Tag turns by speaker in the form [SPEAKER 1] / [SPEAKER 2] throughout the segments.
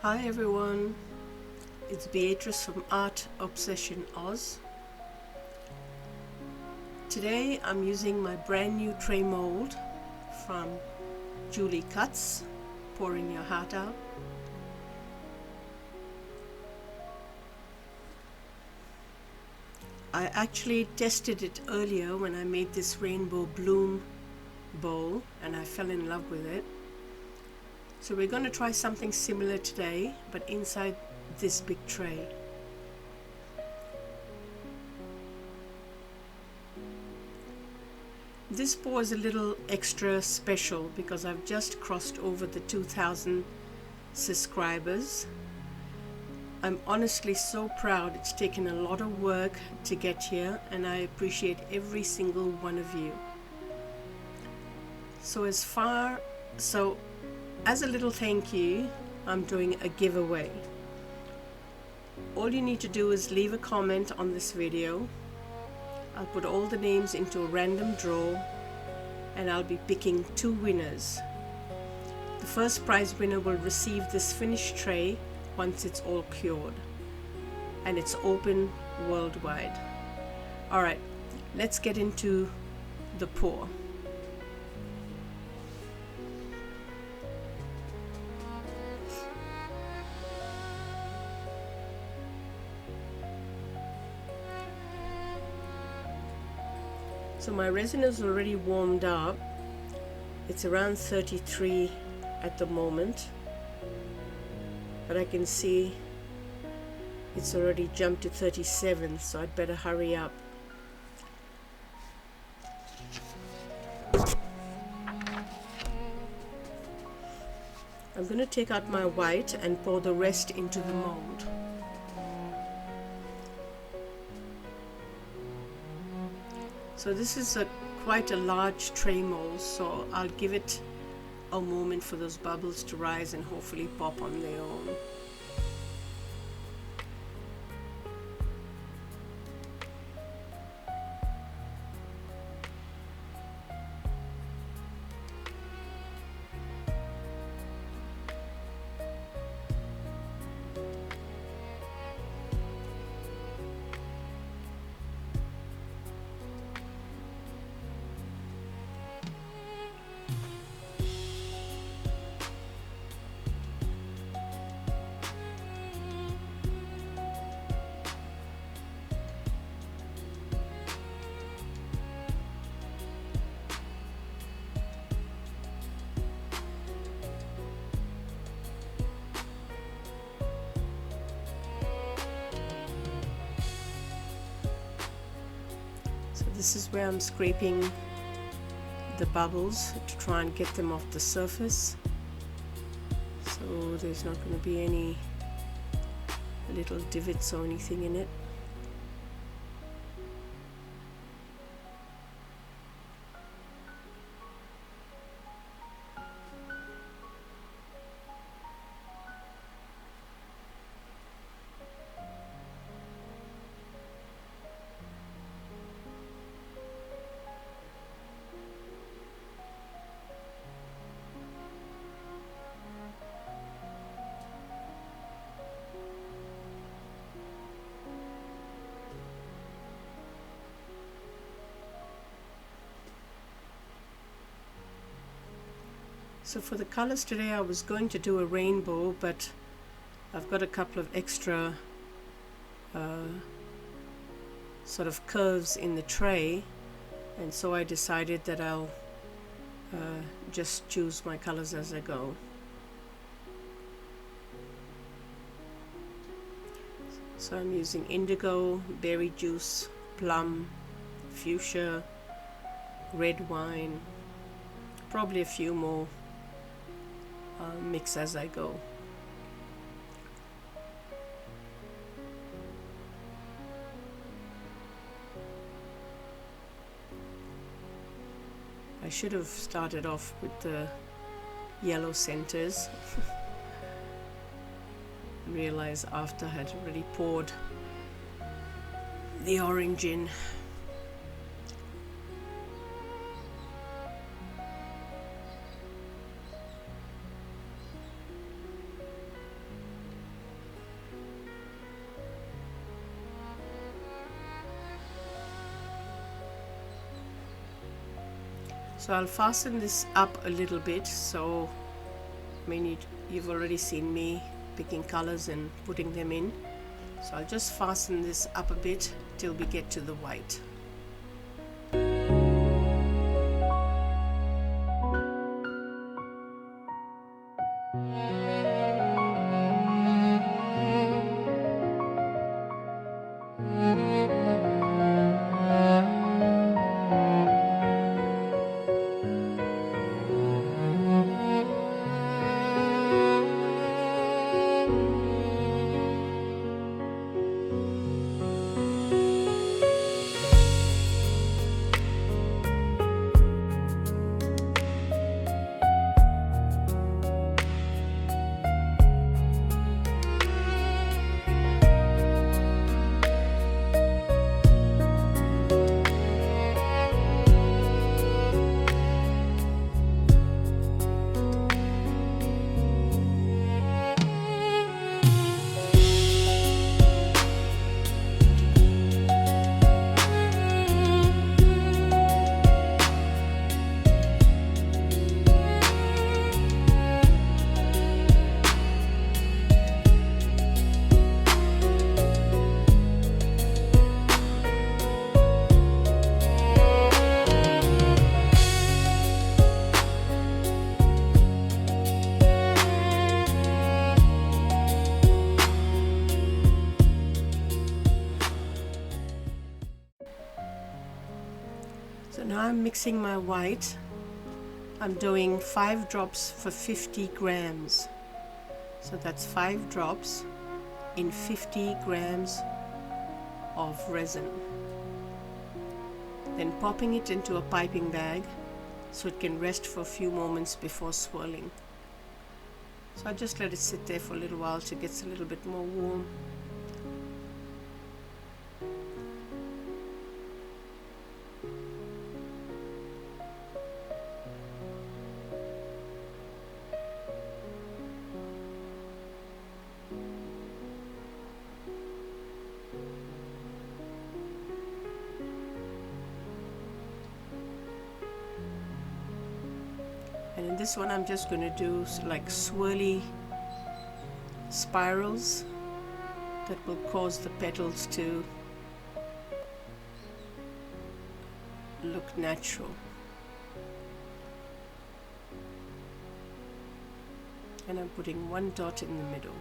[SPEAKER 1] Hi everyone, it's Beatrice from ArtObsessionOz. Today I'm using my brand new tray mold from Julie Cuts, Pouring Your Heart Out. I actually tested it earlier when I made this rainbow bloom bowl and I fell in love with it. So we're going to try something similar today, but inside this big tray. This pour is a little extra special because I've just crossed over the 2,000 subscribers. I'm honestly so proud. It's taken a lot of work to get here, and I appreciate every single one of you. So as a little thank you, I'm doing a giveaway. All you need to do is leave a comment on this video. I'll put all the names into a random draw and I'll be picking 2 winners. The first prize winner will receive this finished tray once it's all cured, and it's open worldwide. Alright, let's get into the pour. So my resin is already warmed up. It's around 33 at the moment, but I can see it's already jumped to 37, so I'd better hurry up. I'm going to take out my white and pour the rest into the mold. So this is quite a large tray mold, so I'll give it a moment for those bubbles to rise and hopefully pop on their own. So this is where I'm scraping the bubbles to try and get them off the surface, so there's not going to be any little divots or anything in it. So for the colors today, I was going to do a rainbow, but I've got a couple of extra sort of curves in the tray, and so I decided that I'll just choose my colors as I go. So I'm using indigo, berry juice, plum, fuchsia, red wine, probably a few more. Mix as I go. I should have started off with the yellow centers. Realize after I had already poured the orange in. So I'll fasten this up a little bit. So I mean, you've already seen me picking colors and putting them in. So I'll just fasten this up a bit till we get to the white. So now I'm mixing my white. I'm doing 5 drops for 50 grams. So that's 5 drops in 50 grams of resin. Then popping it into a piping bag so it can rest for a few moments before swirling. So I just let it sit there for a little while till it gets a little bit more warm. And in this one I'm just going to do like swirly spirals that will cause the petals to look natural. And I'm putting 1 dot in the middle.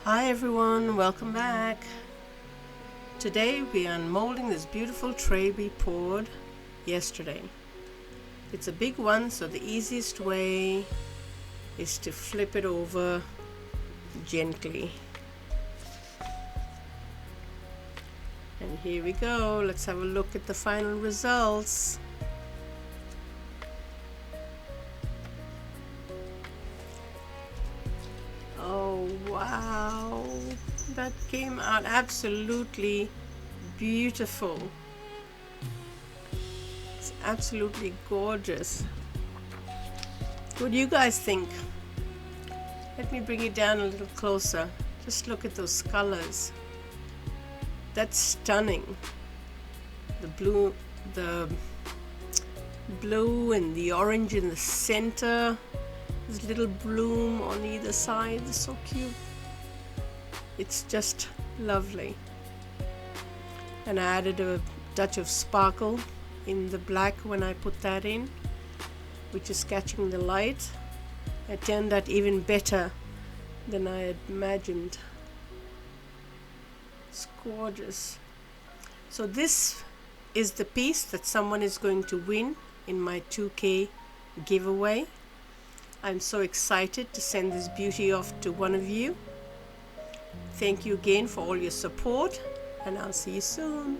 [SPEAKER 1] Hi everyone, welcome back. Today we are unmolding this beautiful tray we poured yesterday. It's a big one, so the easiest way is to flip it over gently. And here we go. Let's have a look at the final results. Oh wow, that came out absolutely beautiful. It's absolutely gorgeous. What do you guys think? Let me bring it down a little closer. Just look at those colors. That's stunning. The blue and the orange in the center. This little bloom on either side. It's so cute. It's just lovely. And I added a touch of sparkle in the black when I put that in, which is catching the light. It turned out even better than I had imagined. It's gorgeous. So this is the piece that someone is going to win in my 2K giveaway. I'm so excited to send this beauty off to one of you. Thank you again for all your support, and I'll see you soon.